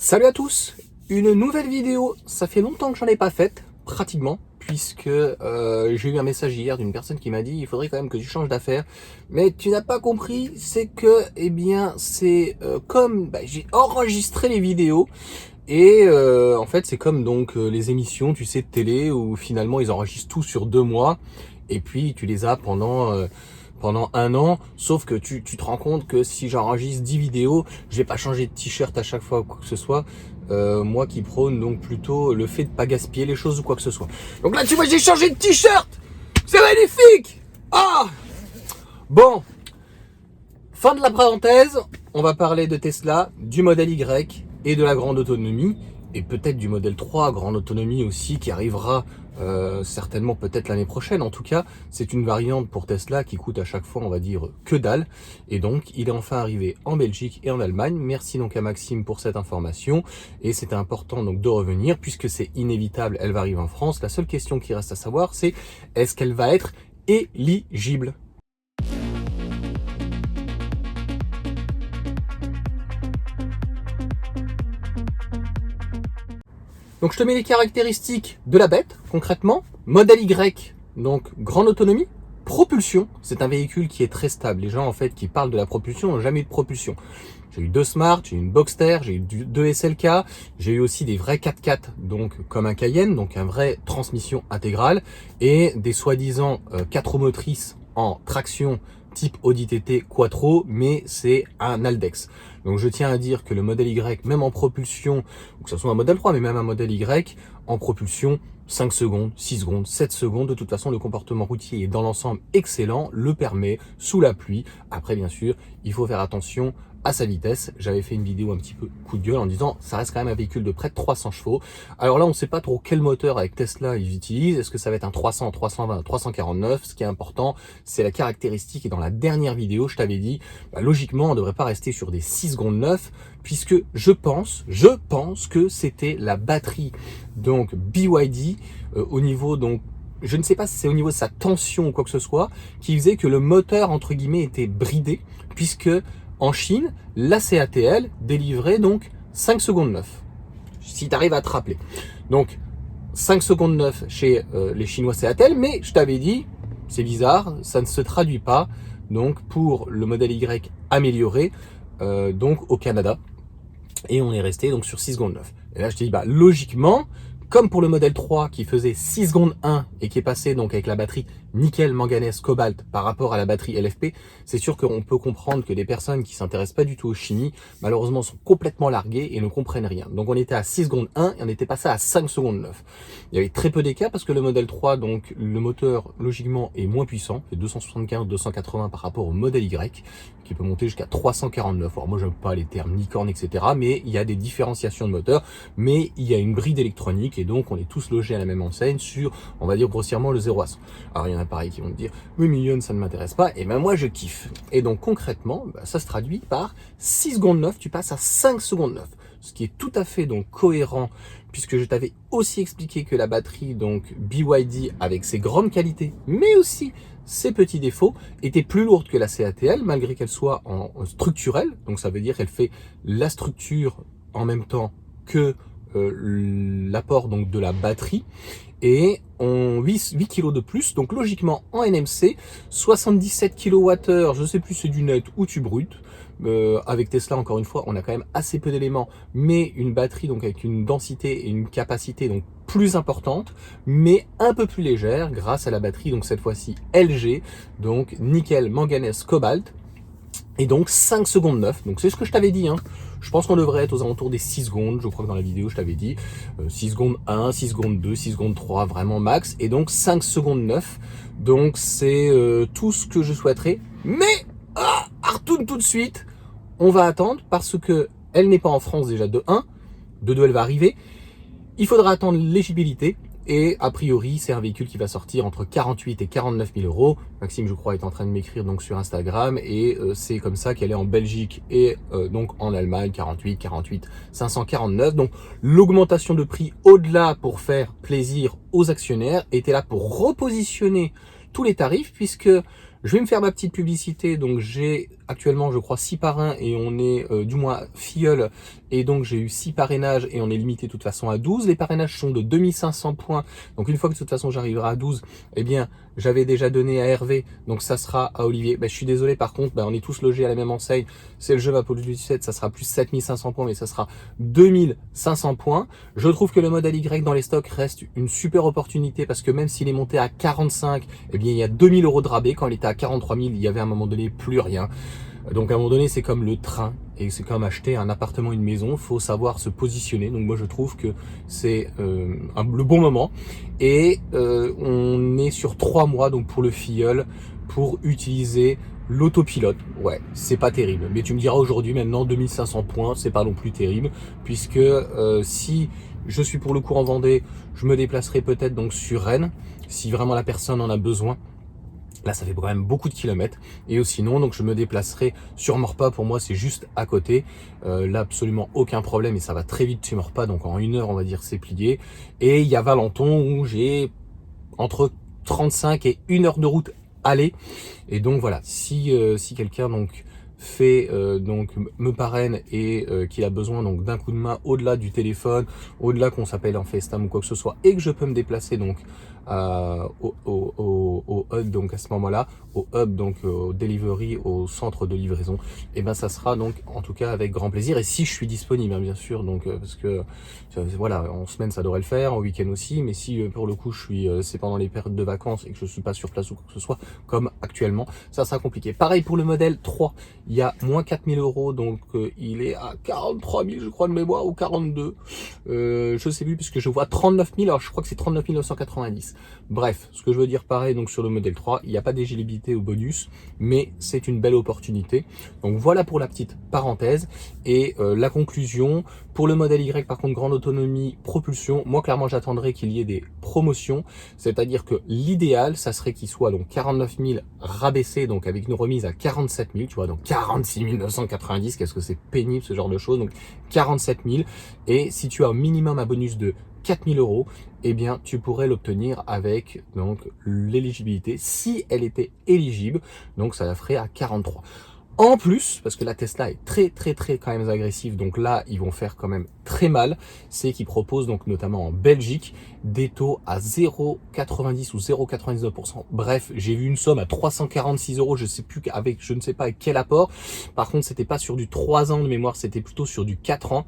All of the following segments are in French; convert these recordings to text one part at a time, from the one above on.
Salut à tous, une nouvelle vidéo, ça fait longtemps que j'en ai pas faite, pratiquement, puisque j'ai eu un message hier d'une personne qui m'a dit il faudrait quand même que tu changes d'affaire, mais tu n'as pas compris, c'est que, eh bien, c'est comme j'ai enregistré les vidéos, et en fait c'est comme donc les émissions, tu sais, de télé, où finalement ils enregistrent tout sur 2 mois, et puis tu les as pendant un an, sauf que tu te rends compte que si j'enregistre 10 vidéos, je vais pas changer de t-shirt à chaque fois ou quoi que ce soit. Moi qui prône donc plutôt le fait de pas gaspiller les choses ou quoi que ce soit. Donc là tu vois, j'ai changé de t-shirt. C'est magnifique. Ah bon, fin de la parenthèse, on va parler de Tesla, du modèle Y et de la grande autonomie, et peut-être du modèle 3 grande autonomie aussi qui arrivera certainement peut-être l'année prochaine. En tout cas, c'est une variante pour Tesla qui coûte à chaque fois, on va dire, que dalle. Et donc, il est enfin arrivé en Belgique et en Allemagne. Merci donc à Maxime pour cette information. Et c'était important donc de revenir, puisque c'est inévitable, elle va arriver en France. La seule question qui reste à savoir, c'est est-ce qu'elle va être éligible ? Donc je te mets les caractéristiques de la bête, concrètement. Modèle Y, donc grande autonomie. Propulsion, c'est un véhicule qui est très stable. Les gens en fait qui parlent de la propulsion n'ont jamais eu de propulsion. J'ai eu 2 Smart, j'ai eu une Boxster, j'ai eu 2 SLK, j'ai eu aussi des vrais 4x4, donc comme un Cayenne, donc un vrai transmission intégrale, et des soi-disant 4 roues motrices en traction type Audi TT Quattro, mais c'est un Aldex. Donc je tiens à dire que le modèle Y, même en propulsion, ou que ce soit un modèle 3, mais même un modèle Y, en propulsion, 5 secondes, 6 secondes, 7 secondes, de toute façon le comportement routier est dans l'ensemble excellent, le permet, sous la pluie. Après bien sûr, il faut faire attention à sa vitesse. J'avais fait une vidéo un petit peu coup de gueule en disant ça reste quand même un véhicule de près de 300 chevaux. Alors là on ne sait pas trop quel moteur avec Tesla ils utilisent. Est-ce que ça va être un 300, 320, 349? Ce qui est important, c'est la caractéristique, et dans la dernière vidéo je t'avais dit logiquement on ne devrait pas rester sur des 6 secondes 9, puisque je pense que c'était la batterie donc BYD au niveau donc je ne sais pas si c'est au niveau de sa tension ou quoi que ce soit, qui faisait que le moteur entre guillemets était bridé, puisque en Chine, la CATL délivrait donc 5 secondes 9, si tu arrives à te rappeler. Donc 5 secondes 9 chez les Chinois CATL, mais je t'avais dit, c'est bizarre, ça ne se traduit pas donc pour le modèle Y amélioré donc au Canada, et on est resté donc sur 6 secondes 9. Et là je te dis, logiquement, comme pour le modèle 3 qui faisait 6 secondes 1 et qui est passé donc avec la batterie nickel, manganèse, cobalt par rapport à la batterie LFP, c'est sûr qu'on peut comprendre que des personnes qui s'intéressent pas du tout aux chimies, malheureusement sont complètement larguées et ne comprennent rien. Donc on était à 6 secondes 1 et on était passé à 5 secondes 9. Il y avait très peu d'écart parce que le modèle 3, donc le moteur logiquement est moins puissant, fait 275, 280 par rapport au modèle Y, qui peut monter jusqu'à 349. Alors moi j'aime pas les termes licorne, etc. Mais il y a des différenciations de moteur, mais il y a une bride électronique et donc on est tous logés à la même enseigne sur, on va dire grossièrement, le 0 à 100. Alors il y en a pareil qui vont me dire oui mignonne, ça ne m'intéresse pas, et ben moi je kiffe. Et donc concrètement ça se traduit par 6 secondes 9, tu passes à 5 secondes 9, ce qui est tout à fait donc cohérent, puisque je t'avais aussi expliqué que la batterie donc BYD, avec ses grandes qualités mais aussi ses petits défauts, était plus lourde que la CATL, malgré qu'elle soit en structurelle, donc ça veut dire qu'elle fait la structure en même temps que l'apport donc de la batterie, et on 8 kg de plus, donc logiquement en NMC, 77 kWh, je sais plus c'est du net ou du brut. Avec Tesla, encore une fois, on a quand même assez peu d'éléments, mais une batterie donc avec une densité et une capacité donc plus importante, mais un peu plus légère grâce à la batterie, donc cette fois-ci LG, donc nickel, manganèse, cobalt, et donc 5 secondes 9, donc c'est ce que je t'avais dit, hein. Je pense qu'on devrait être aux alentours des 6 secondes, je crois que dans la vidéo je t'avais dit 6 secondes 1, 6 secondes 2, 6 secondes 3, vraiment max, et donc 5 secondes 9, donc c'est tout ce que je souhaiterais, mais retourne tout de suite, on va attendre parce que elle n'est pas en France déjà de 1, de 2 elle va arriver, il faudra attendre l'éligibilité. Et a priori, c'est un véhicule qui va sortir entre 48 et 49 000 euros. Maxime, je crois, est en train de m'écrire donc sur Instagram, et c'est comme ça qu'elle est en Belgique et donc en Allemagne, 48, 549. Donc l'augmentation de prix au-delà pour faire plaisir aux actionnaires était là pour repositionner tous les tarifs, puisque je vais me faire ma petite publicité. Donc j'ai actuellement, je crois, 6 parrains et on est du moins filleul. Et donc, j'ai eu 6 parrainages et on est limité de toute façon à 12. Les parrainages sont de 2500 points. Donc, une fois que de toute façon, j'arriverai à 12, eh bien, j'avais déjà donné à Hervé. Donc, ça sera à Olivier. Je suis désolé, par contre, on est tous logés à la même enseigne. C'est le jeu Apollo 17, ça sera plus 7500 points, mais ça sera 2500 points. Je trouve que le modèle Y dans les stocks reste une super opportunité parce que même s'il est monté à 45, eh bien, il y a 2000 € de rabais. Quand il était à 43 000, il y avait à un moment donné plus rien. Donc à un moment donné, c'est comme le train et c'est comme acheter un appartement, une maison. Faut savoir se positionner. Donc moi, je trouve que c'est le bon moment. Et on est sur 3 mois donc pour le filleul pour utiliser l'autopilote. Ouais, c'est pas terrible. Mais tu me diras aujourd'hui, maintenant 2500 points, c'est pas non plus terrible puisque si je suis pour le coup en Vendée, je me déplacerai peut-être donc sur Rennes si vraiment la personne en a besoin. Là, ça fait quand même beaucoup de kilomètres. Et sinon, donc je me déplacerai sur Maurepas. Pour moi, c'est juste à côté. Là, absolument aucun problème et ça va très vite sur Maurepas. Donc en 1 heure, on va dire, c'est plié. Et il y a Valenton où j'ai entre 35 et 1 heure de route aller. Et donc voilà, si quelqu'un donc fait donc me parraine et qu'il a besoin donc d'un coup de main au-delà du téléphone, au-delà qu'on s'appelle en FaceTime ou quoi que ce soit, et que je peux me déplacer donc au hub donc à ce moment-là, au hub donc au delivery, au centre de livraison, et ben ça sera donc en tout cas avec grand plaisir. Et si je suis disponible, hein, bien sûr, donc parce que voilà, en semaine ça devrait le faire, en week-end aussi, mais si pour le coup je suis c'est pendant les périodes de vacances et que je suis pas sur place ou quoi que ce soit, comme actuellement, ça sera compliqué. Pareil pour le modèle 3, il y a moins 4000 €, donc il est à 43 000 je crois de mémoire, ou 42, je sais plus puisque je vois 39 000, alors je crois que c'est 39 990. Bref, ce que je veux dire pareil donc sur le modèle 3, il n'y a pas d'éligibilité au bonus, mais c'est une belle opportunité. Donc voilà pour la petite parenthèse et la conclusion. Pour le modèle Y, par contre, grande autonomie, propulsion, moi clairement j'attendrai qu'il y ait des promotions, c'est-à-dire que l'idéal, ça serait qu'il soit donc 49 000 rabaissé, donc avec une remise à 47 000, tu vois, donc 46 990, qu'est-ce que c'est pénible ce genre de choses, donc 47 000, et si tu as un minimum un bonus de 4 000 €, eh bien, tu pourrais l'obtenir avec donc l'éligibilité, si elle était éligible, donc ça la ferait à 43. En plus, parce que la Tesla est très quand même agressive, donc là ils vont faire quand même très mal, c'est qu'ils proposent donc notamment en Belgique des taux à 0,90 ou 0,99%. Bref, j'ai vu une somme à 346 €, je sais plus avec, je ne sais pas avec quel apport. Par contre, c'était pas sur du 3 ans de mémoire, c'était plutôt sur du 4 ans.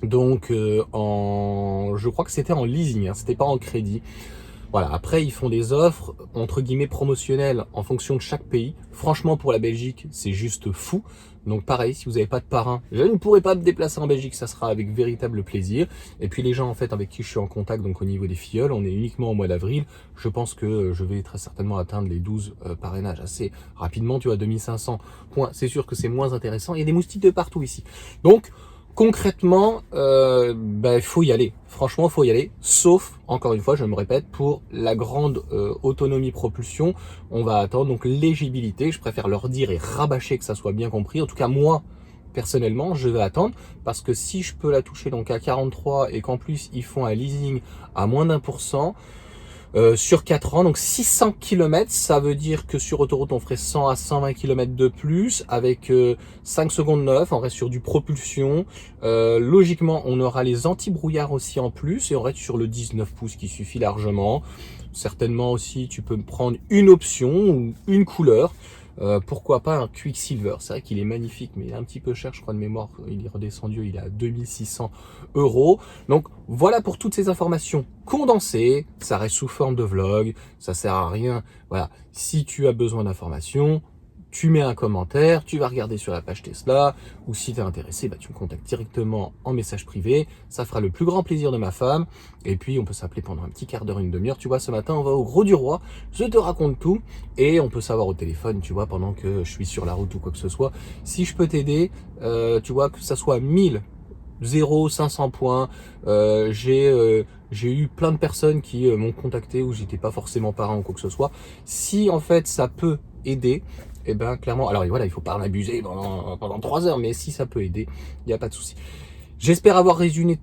Donc je crois que c'était en leasing, hein, c'était pas en crédit. Voilà, après ils font des offres entre guillemets promotionnelles en fonction de chaque pays. Franchement, pour la Belgique, c'est juste fou. Donc pareil, si vous n'avez pas de parrain, je ne pourrai pas me déplacer en Belgique, ça sera avec véritable plaisir. Et puis les gens en fait avec qui je suis en contact, donc au niveau des filleuls, on est uniquement au mois d'avril. Je pense que je vais très certainement atteindre les 12 parrainages assez rapidement. Tu vois, 2500 points, c'est sûr que c'est moins intéressant. Il y a des moustiques de partout ici. Donc concrètement, faut y aller. Franchement, faut y aller. Sauf, encore une fois, je me répète, pour la grande autonomie propulsion, on va attendre donc l'éligibilité. Je préfère leur dire et rabâcher que ça soit bien compris. En tout cas, moi, personnellement, je vais attendre parce que si je peux la toucher donc à 43 et qu'en plus ils font un leasing à moins d'1%, sur 4 ans, donc 600 km, ça veut dire que sur autoroute on ferait 100 à 120 km de plus avec 5 secondes 9, on reste sur du propulsion. Logiquement on aura les anti-brouillards aussi en plus et on reste sur le 19 pouces qui suffit largement. Certainement aussi tu peux prendre une option ou une couleur. Pourquoi pas un Quicksilver, c'est vrai qu'il est magnifique mais il est un petit peu cher, je crois de mémoire, il est redescendu, il est à 2600 €. Donc voilà pour toutes ces informations condensées, ça reste sous forme de vlog, ça sert à rien. Voilà, si tu as besoin d'informations, tu mets un commentaire, tu vas regarder sur la page Tesla, ou si tu es intéressé, tu me contactes directement en message privé, ça fera le plus grand plaisir de ma femme, et puis on peut s'appeler pendant un petit quart d'heure, une demi-heure, tu vois, ce matin on va au Gros du Roi, je te raconte tout, et on peut savoir au téléphone, tu vois, pendant que je suis sur la route ou quoi que ce soit, si je peux t'aider, tu vois, que ça soit 1000, 0, 500 points, j'ai eu plein de personnes qui m'ont contacté où j'étais pas forcément parrain ou quoi que ce soit, si en fait ça peut aider, et clairement, alors voilà, il faut pas en abuser pendant 3 heures, mais si ça peut aider, il n'y a pas de souci. J'espère avoir résumé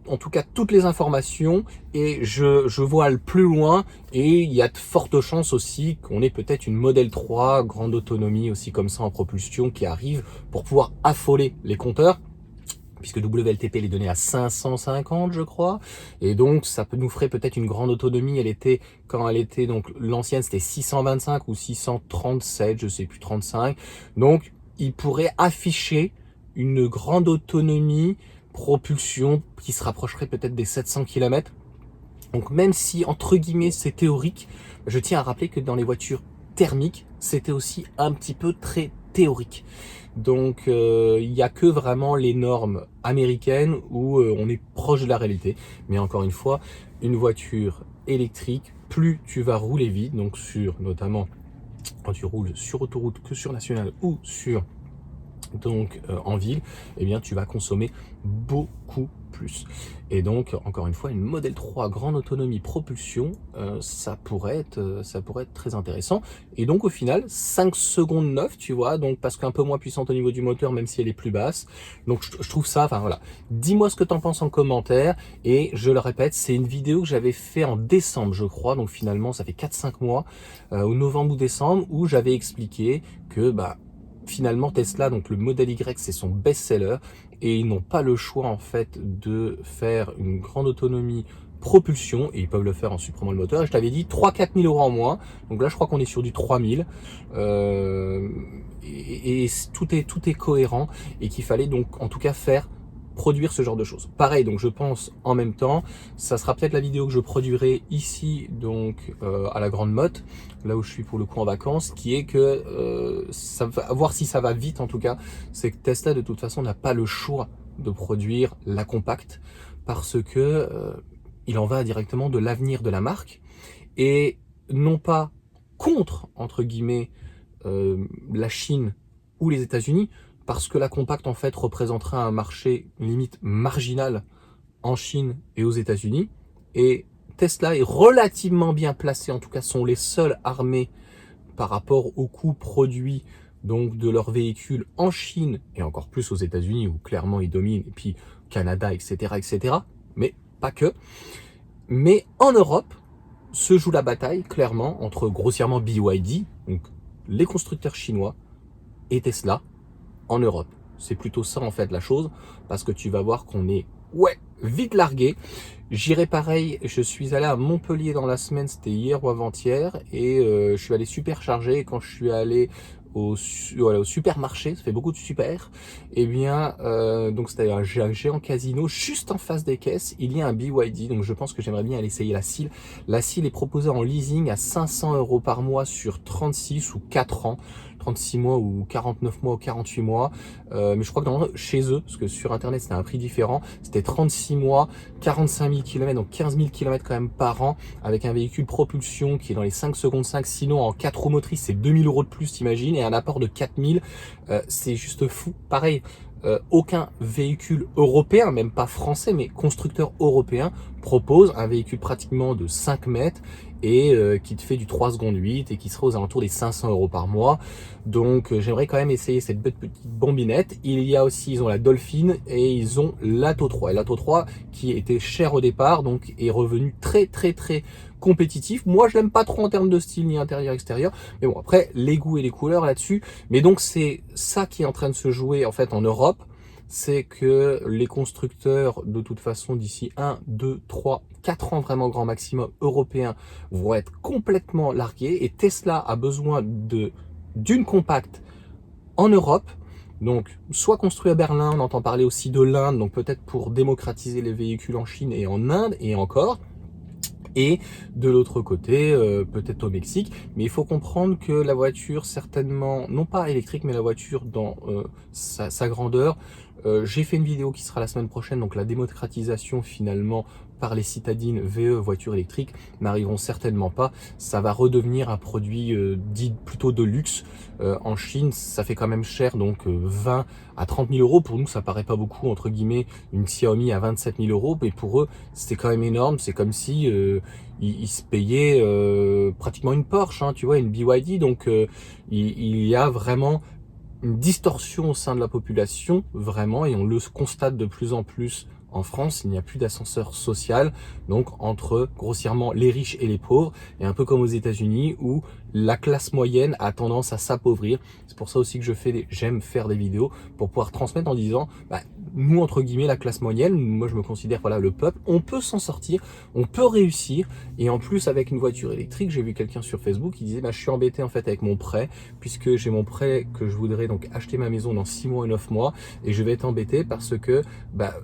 en tout cas toutes les informations et je voile plus loin et il y a de fortes chances aussi qu'on ait peut-être une Model 3 grande autonomie aussi comme ça en propulsion qui arrive pour pouvoir affoler les compteurs, puisque WLTP les donnait à 550 je crois, et donc ça nous ferait peut-être une grande autonomie. Quand elle était donc l'ancienne c'était 625 ou 637, je sais plus, 35, donc il pourrait afficher une grande autonomie propulsion qui se rapprocherait peut-être des 700 km. Donc même si entre guillemets c'est théorique, je tiens à rappeler que dans les voitures thermiques c'était aussi un petit peu très théorique. Donc il n'y a que vraiment les normes américaines où on est proche de la réalité. Mais encore une fois, une voiture électrique, plus tu vas rouler vite, donc notamment quand tu roules sur autoroute que sur nationale ou en ville, eh bien tu vas consommer beaucoup plus. Et donc encore une fois, une Model 3 grande autonomie propulsion, ça pourrait être très intéressant. Et donc au final 5 secondes 9, tu vois, donc parce qu'un peu moins puissante au niveau du moteur même si elle est plus basse. Donc je trouve ça, enfin voilà, dis-moi ce que t'en penses en commentaire. Et je le répète, c'est une vidéo que j'avais fait en décembre je crois, donc finalement ça fait 4-5 mois, au novembre ou décembre, où j'avais expliqué que finalement Tesla, donc le Model Y, c'est son best-seller et ils n'ont pas le choix en fait de faire une grande autonomie propulsion, et ils peuvent le faire en supprimant le moteur. Et je t'avais dit 3-4 000 euros en moins, donc là je crois qu'on est sur du 3 000, et tout est cohérent, et qu'il fallait donc en tout cas produire ce genre de choses. Pareil, donc je pense en même temps, ça sera peut-être la vidéo que je produirai ici, donc à la Grande Motte, là où je suis pour le coup en vacances, qui est que ça va voir si ça va vite en tout cas, c'est que Tesla de toute façon n'a pas le choix de produire la compacte, parce que il en va directement de l'avenir de la marque, et non pas contre, entre guillemets, la Chine ou les États-Unis, parce que la compacte en fait représentera un marché limite marginal en Chine et aux États-Unis, et Tesla est relativement bien placé, en tout cas sont les seuls armés par rapport aux coûts produits donc de leurs véhicules en Chine et encore plus aux États-Unis où clairement ils dominent, et puis Canada, etc., mais pas que. Mais en Europe se joue la bataille clairement entre grossièrement BYD, donc les constructeurs chinois, et Tesla en Europe. C'est plutôt ça en fait la chose, parce que tu vas voir qu'on est vite largué. J'irai pareil, je suis allé à Montpellier dans la semaine, c'était hier ou avant-hier, et je suis allé super chargé, et quand je suis allé au supermarché, ça fait beaucoup de super, et bien donc c'était un géant casino, juste en face des caisses, il y a un BYD, donc je pense que j'aimerais bien aller essayer la Seal. La Seal est proposée en leasing à 500 € par mois sur 36 ou 4 ans, 36 mois ou 49 mois ou 48 mois, mais je crois que chez eux, parce que sur internet c'était un prix différent, c'était 36 mois, 45 000 km, donc 15 000 km quand même par an, avec un véhicule propulsion qui est dans les 5 secondes 5, sinon en 4 roues motrices c'est 2 000 € de plus, t'imagines, et un apport de 4 000, c'est juste fou. Pareil, aucun véhicule européen, même pas français, mais constructeur européen, propose un véhicule pratiquement de 5 mètres et qui te fait du 3 secondes 8 et qui sera aux alentours des 500 € par mois. Donc j'aimerais quand même essayer cette petite bombinette. Il y a aussi, ils ont la Dolphin et ils ont l'Atto 3. Et l'Atto 3 qui était cher au départ, donc est revenu très compétitif. Moi je l'aime pas trop en termes de style ni intérieur extérieur, mais bon après les goûts et les couleurs là-dessus. Mais donc c'est ça qui est en train de se jouer en fait en Europe. C'est que les constructeurs, de toute façon, d'ici 1, 2, 3, 4 ans vraiment grand maximum européens, vont être complètement largués, et Tesla a besoin d'une compacte en Europe. Donc soit construit à Berlin, on entend parler aussi de l'Inde, donc peut-être pour démocratiser les véhicules en Chine et en Inde et encore. Et de l'autre côté, peut-être au Mexique. Mais il faut comprendre que la voiture, certainement, non pas électrique, mais la voiture dans sa grandeur, j'ai fait une vidéo qui sera la semaine prochaine, donc la démocratisation finalement par les citadines VE voitures électriques n'arriveront certainement pas. Ça va redevenir un produit dit plutôt de luxe. En Chine, ça fait quand même cher, donc 20 à 30 000 €. Pour nous, ça paraît pas beaucoup, entre guillemets, une Xiaomi à 27 000 €, mais pour eux, c'est quand même énorme. C'est comme si ils se payaient pratiquement une Porsche, hein, tu vois, une BYD. Donc il y a vraiment une distorsion au sein de la population, vraiment, et on le constate de plus en plus en France. Il n'y a plus d'ascenseur social, donc entre grossièrement les riches et les pauvres, et un peu comme aux États-Unis où la classe moyenne a tendance à s'appauvrir. C'est pour ça aussi que j'aime faire des vidéos pour pouvoir transmettre en disant, nous entre guillemets la classe moyenne, moi je me considère voilà le peuple, on peut s'en sortir, on peut réussir, et en plus avec une voiture électrique, j'ai vu quelqu'un sur Facebook qui disait je suis embêté en fait avec mon prêt, puisque j'ai mon prêt que je voudrais donc acheter ma maison dans 6 mois et 9 mois, et je vais être embêté parce que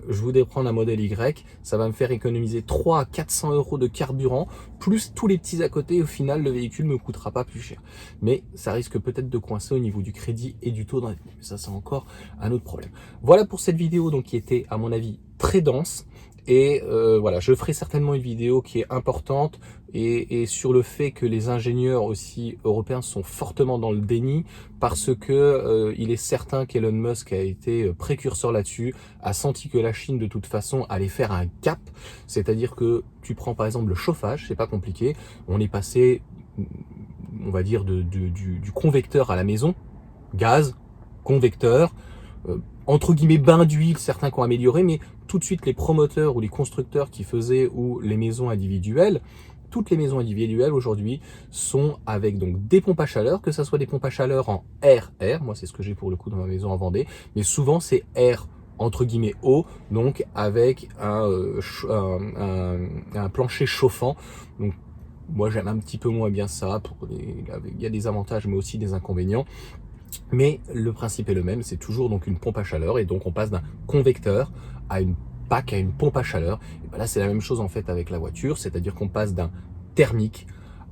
je voudrais prendre un modèle Y, ça va me faire économiser 300 à 400 euros de carburant, plus tous les petits à côté, et au final le véhicule me coûtera pas plus cher. Mais ça risque peut-être de coincer au niveau du crédit et du taux d'intérêt. Ça c'est encore un autre problème. Voilà pour cette vidéo donc qui était à mon avis très dense. Et voilà, je ferai certainement une vidéo qui est importante et sur le fait que les ingénieurs aussi européens sont fortement dans le déni parce que il est certain qu'Elon Musk a été précurseur là-dessus, a senti que la Chine de toute façon allait faire un cap, c'est-à-dire que tu prends par exemple le chauffage, c'est pas compliqué, on est passé, on va dire, du convecteur à la maison, gaz, convecteur, entre guillemets bain d'huile, certains qui ont amélioré, mais tout de suite les promoteurs ou les constructeurs qui faisaient ou les maisons individuelles, toutes les maisons individuelles aujourd'hui sont avec donc des pompes à chaleur, que ce soit des pompes à chaleur en air, moi c'est ce que j'ai pour le coup dans ma maison en Vendée, mais souvent c'est air entre guillemets haut, donc avec un plancher chauffant. Donc moi j'aime un petit peu moins bien ça, il y a des avantages mais aussi des inconvénients. Mais le principe est le même, c'est toujours donc une pompe à chaleur, et donc on passe d'un convecteur à une PAC, à une pompe à chaleur. Et là c'est la même chose en fait avec la voiture, c'est-à-dire qu'on passe d'un thermique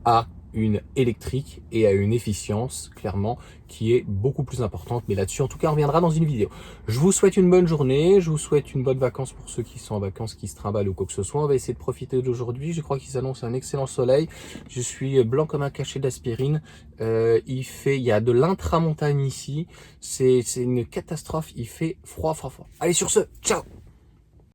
à une électrique et à une efficience clairement qui est beaucoup plus importante, mais là-dessus en tout cas on reviendra dans une vidéo. Je vous souhaite une bonne journée, je vous souhaite une bonne vacance pour ceux qui sont en vacances, qui se trimballent ou quoi que ce soit. On va essayer de profiter d'aujourd'hui, je crois qu'il s'annonce un excellent soleil, je suis blanc comme un cachet d'aspirine, il y a de l'intramontagne ici, c'est une catastrophe, il fait froid. Allez sur ce, ciao.